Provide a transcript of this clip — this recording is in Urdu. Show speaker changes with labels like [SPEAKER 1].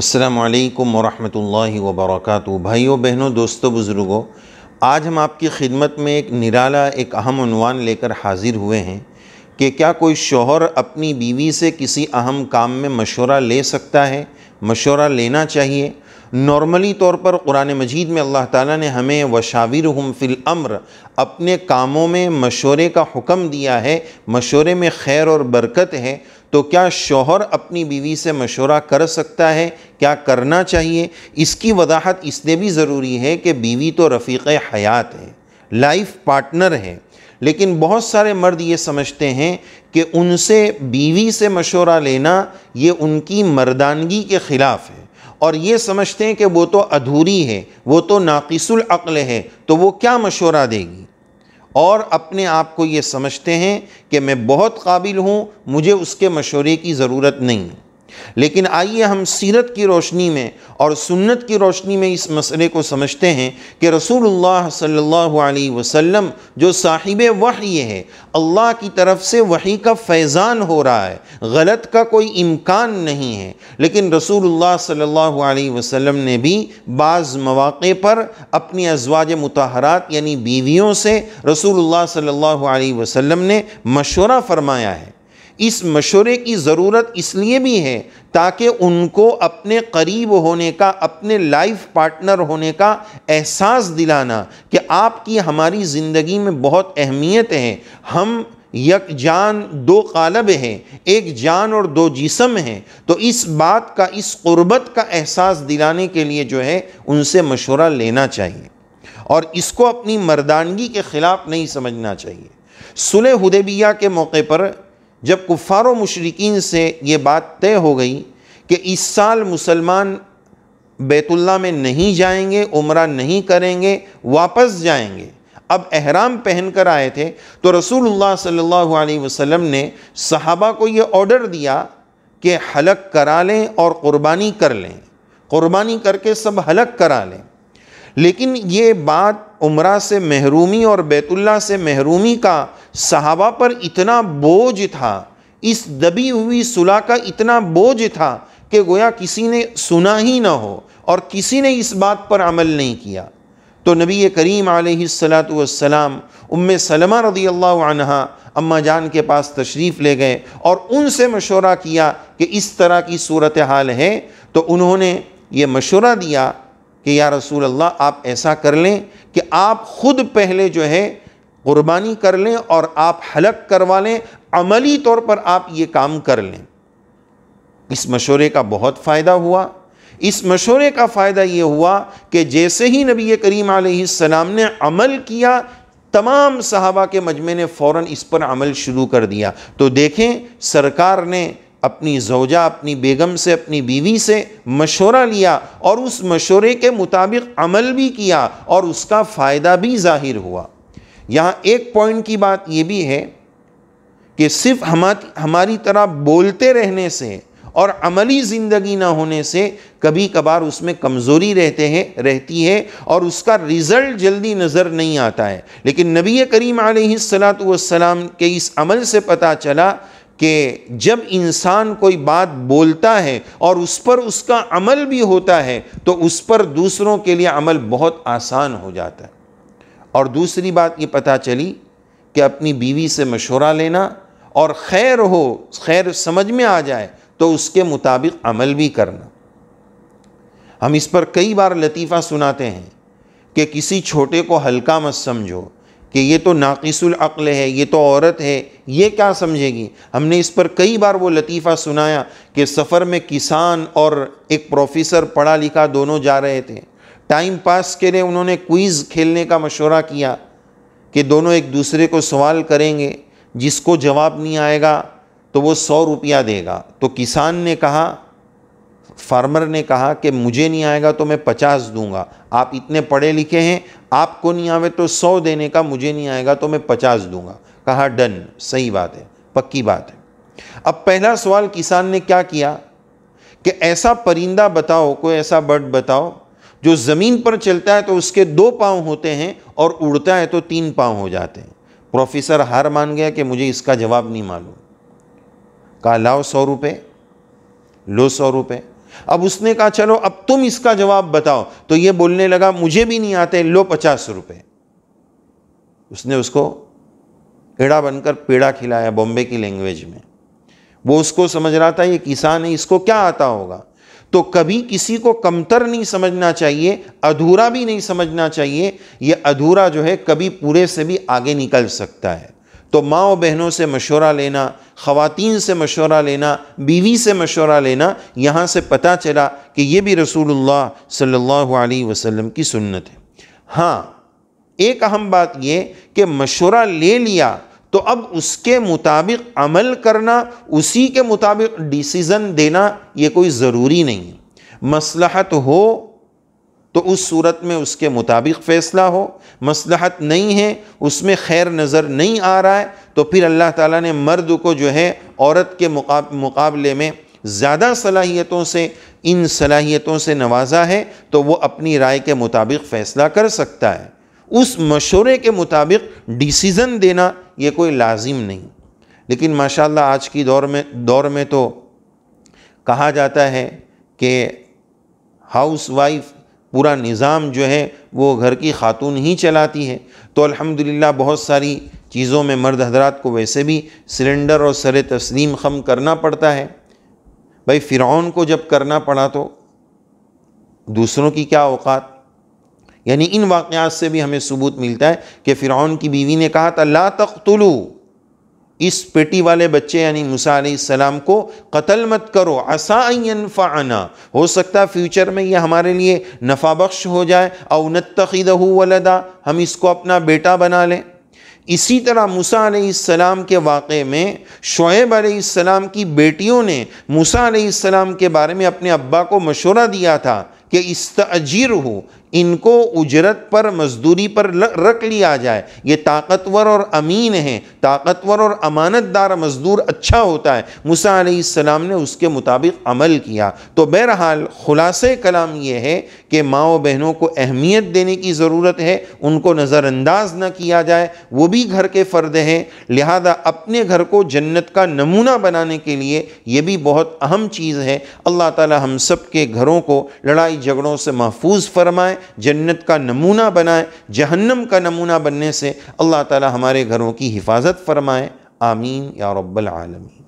[SPEAKER 1] السلام علیکم ورحمۃ اللہ وبرکاتہ۔ بھائیوں بہنوں، دوستوں، بزرگوں، آج ہم آپ کی خدمت میں ایک نرالا ایک اہم عنوان لے کر حاضر ہوئے ہیں کہ کیا کوئی شوہر اپنی بیوی سے کسی اہم کام میں مشورہ لے سکتا ہے، مشورہ لینا چاہیے۔ نارملی طور پر قرآن مجید میں اللہ تعالیٰ نے ہمیں وشاورہم فی الامر، اپنے کاموں میں مشورے کا حکم دیا ہے، مشورے میں خیر اور برکت ہے۔ تو کیا شوہر اپنی بیوی سے مشورہ کر سکتا ہے؟ کیا کرنا چاہیے؟ اس کی وضاحت اس لیے بھی ضروری ہے کہ بیوی تو رفیق حیات ہے، لائف پارٹنر ہے، لیکن بہت سارے مرد یہ سمجھتے ہیں کہ ان سے بیوی سے مشورہ لینا یہ ان کی مردانگی کے خلاف ہے، اور یہ سمجھتے ہیں کہ وہ تو ادھوری ہے، وہ تو ناقص العقل ہے، تو وہ کیا مشورہ دے گی، اور اپنے آپ کو یہ سمجھتے ہیں کہ میں بہت قابل ہوں، مجھے اس کے مشورے کی ضرورت نہیں۔ لیکن آئیے ہم سیرت کی روشنی میں اور سنت کی روشنی میں اس مسئلے کو سمجھتے ہیں کہ رسول اللہ صلی اللہ علیہ وسلم جو صاحب وحی ہے، اللہ کی طرف سے وحی کا فیضان ہو رہا ہے، غلط کا کوئی امکان نہیں ہے، لیکن رسول اللہ صلی اللہ علیہ وسلم نے بھی بعض مواقع پر اپنی ازواج مطہرات یعنی بیویوں سے رسول اللہ صلی اللہ علیہ وسلم نے مشورہ فرمایا ہے۔ اس مشورے کی ضرورت اس لیے بھی ہے تاکہ ان کو اپنے قریب ہونے کا، اپنے لائف پارٹنر ہونے کا احساس دلانا کہ آپ کی ہماری زندگی میں بہت اہمیت ہے، ہم یک جان دو قالب ہیں، ایک جان اور دو جسم ہیں، تو اس بات کا، اس قربت کا احساس دلانے کے لیے جو ہے ان سے مشورہ لینا چاہیے، اور اس کو اپنی مردانگی کے خلاف نہیں سمجھنا چاہیے۔ صلح حدیبیہ کے موقع پر جب کفار و مشرکین سے یہ بات طے ہو گئی کہ اس سال مسلمان بیت اللہ میں نہیں جائیں گے، عمرہ نہیں کریں گے، واپس جائیں گے، اب احرام پہن کر آئے تھے، تو رسول اللہ صلی اللہ علیہ وسلم نے صحابہ کو یہ آرڈر دیا کہ حلق کرا لیں اور قربانی کر لیں، قربانی کر کے سب حلق کرا لیں۔ لیکن یہ بات عمرہ سے محرومی اور بیت اللہ سے محرومی کا صحابہ پر اتنا بوجھ تھا، اس دبی ہوئی صلح کا اتنا بوجھ تھا کہ گویا کسی نے سنا ہی نہ ہو اور کسی نے اس بات پر عمل نہیں کیا۔ تو نبی کریم علیہ السلام ام سلمہ رضی اللہ عنہا اماں جان کے پاس تشریف لے گئے اور ان سے مشورہ کیا کہ اس طرح کی صورتحال ہے، تو انہوں نے یہ مشورہ دیا کہ یا رسول اللہ آپ ایسا کر لیں کہ آپ خود پہلے جو ہے قربانی کر لیں اور آپ حلق کروا لیں، عملی طور پر آپ یہ کام کر لیں۔ اس مشورے کا بہت فائدہ ہوا۔ اس مشورے کا فائدہ یہ ہوا کہ جیسے ہی نبی کریم علیہ السلام نے عمل کیا، تمام صحابہ کے مجمع نے فوراً اس پر عمل شروع کر دیا۔ تو دیکھیں، سرکار نے اپنی زوجہ، اپنی بیگم سے، اپنی بیوی سے مشورہ لیا اور اس مشورے کے مطابق عمل بھی کیا اور اس کا فائدہ بھی ظاہر ہوا۔ یہاں ایک پوائنٹ کی بات یہ بھی ہے کہ صرف ہماری طرح بولتے رہنے سے اور عملی زندگی نہ ہونے سے کبھی کبھار اس میں کمزوری رہتی ہے اور اس کا رزلٹ جلدی نظر نہیں آتا ہے، لیکن نبی کریم علیہ السلام کے اس عمل سے پتہ چلا کہ جب انسان کوئی بات بولتا ہے اور اس پر اس کا عمل بھی ہوتا ہے تو اس پر دوسروں کے لیے عمل بہت آسان ہو جاتا ہے۔ اور دوسری بات یہ پتہ چلی کہ اپنی بیوی سے مشورہ لینا، اور خیر سمجھ میں آ جائے تو اس کے مطابق عمل بھی کرنا۔ ہم اس پر کئی بار لطیفہ سناتے ہیں کہ کسی چھوٹے کو ہلکا مت سمجھو، کہ یہ تو ناقص العقل ہے، یہ تو عورت ہے، یہ کیا سمجھے گی۔ ہم نے اس پر کئی بار وہ لطیفہ سنایا کہ سفر میں کسان اور ایک پروفیسر پڑھا لکھا دونوں جا رہے تھے، ٹائم پاس کے لیے انہوں نے کوئز کھیلنے کا مشورہ کیا کہ دونوں ایک دوسرے کو سوال کریں گے، جس کو جواب نہیں آئے گا تو وہ 100 روپیہ دے گا۔ تو کسان نے کہا، فارمر نے کہا کہ مجھے نہیں آئے گا تو میں 50 دوں گا، آپ اتنے پڑھے لکھے ہیں، آپ کو نہیں آوے تو 100 دینے کا، مجھے نہیں آئے گا تو میں 50 دوں گا۔ کہا ڈن، صحیح بات ہے، پکی بات ہے۔ اب پہلا سوال کسان نے کیا کیا کہ ایسا پرندہ بتاؤ، کوئی ایسا برڈ بتاؤ جو زمین پر چلتا ہے تو اس کے 2 پاؤں ہوتے ہیں اور اڑتا ہے تو 3 پاؤں ہو جاتے ہیں۔ پروفیسر ہار مان گیا کہ مجھے اس کا جواب نہیں معلوم۔ کہا لاؤ 100 روپے، لو 100 روپے۔ اب اس نے کہا چلو اب تم اس کا جواب بتاؤ، تو یہ بولنے لگا مجھے بھی نہیں آتے، لو 50 روپے۔ اس نے اس کو ایڑا بن کر پیڑا کھلایا بامبے کی لینگویج میں۔ وہ اس کو سمجھ رہا تھا یہ کسان ہے، اس کو کیا آتا ہوگا۔ تو کبھی کسی کو کمتر نہیں سمجھنا چاہیے، ادھورا بھی نہیں سمجھنا چاہیے۔ یہ ادھورا جو ہے کبھی پورے سے بھی آگے نکل سکتا ہے۔ تو ماں و بہنوں سے مشورہ لینا، خواتین سے مشورہ لینا، بیوی سے مشورہ لینا، یہاں سے پتہ چلا کہ یہ بھی رسول اللہ صلی اللہ علیہ وسلم کی سنت ہے۔ ہاں، ایک اہم بات یہ کہ مشورہ لے لیا تو اب اس کے مطابق عمل کرنا، اسی کے مطابق ڈیسیزن دینا یہ کوئی ضروری نہیں ہے۔ مصلحت ہو تو اس صورت میں اس کے مطابق فیصلہ ہو، مصلحت نہیں ہے، اس میں خیر نظر نہیں آ رہا ہے، تو پھر اللہ تعالیٰ نے مرد کو جو ہے عورت کے مقابلے میں زیادہ صلاحیتوں سے، ان صلاحیتوں سے نوازا ہے، تو وہ اپنی رائے کے مطابق فیصلہ کر سکتا ہے۔ اس مشورے کے مطابق ڈیسیزن دینا یہ کوئی لازم نہیں۔ لیکن ماشاءاللہ آج کی دور میں تو کہا جاتا ہے کہ ہاؤس وائف پورا نظام جو ہے وہ گھر کی خاتون ہی چلاتی ہے۔ تو الحمدللہ بہت ساری چیزوں میں مرد حضرات کو ویسے بھی سلنڈر اور سر تسلیم خم کرنا پڑتا ہے۔ بھائی فرعون کو جب کرنا پڑا تو دوسروں کی کیا اوقات۔ یعنی ان واقعات سے بھی ہمیں ثبوت ملتا ہے کہ فرعون کی بیوی نے کہا تھا لا تقتلوا، اس پیٹی والے بچے یعنی موسیٰ علیہ السلام کو قتل مت کرو، عسیٰ ان ینفعنا، ہو سکتا ہے فیوچر میں یہ ہمارے لیے نفع بخش ہو جائے، او نتخذہ ولدا، ہم اس کو اپنا بیٹا بنا لیں۔ اسی طرح موسیٰ علیہ السلام کے واقعے میں شعیب علیہ السلام کی بیٹیوں نے موسیٰ علیہ السلام کے بارے میں اپنے ابا کو مشورہ دیا تھا کہ استاجرہ، ان کو اجرت پر، مزدوری پر رکھ لیا جائے، یہ طاقتور اور امین ہیں، طاقتور اور امانت دار مزدور اچھا ہوتا ہے۔ موسیٰ علیہ السلام نے اس کے مطابق عمل کیا۔ تو بہرحال خلاصہ کلام یہ ہے کہ ماں و بہنوں کو اہمیت دینے کی ضرورت ہے، ان کو نظر انداز نہ کیا جائے، وہ بھی گھر کے فرد ہیں، لہذا اپنے گھر کو جنت کا نمونہ بنانے کے لیے یہ بھی بہت اہم چیز ہے۔ اللہ تعالی ہم سب کے گھروں کو لڑائی جھگڑوں سے محفوظ فرمائے، جنت کا نمونہ بنائے، جہنم کا نمونہ بننے سے اللہ تعالی ہمارے گھروں کی حفاظت فرمائے۔ آمین یا رب العالمین۔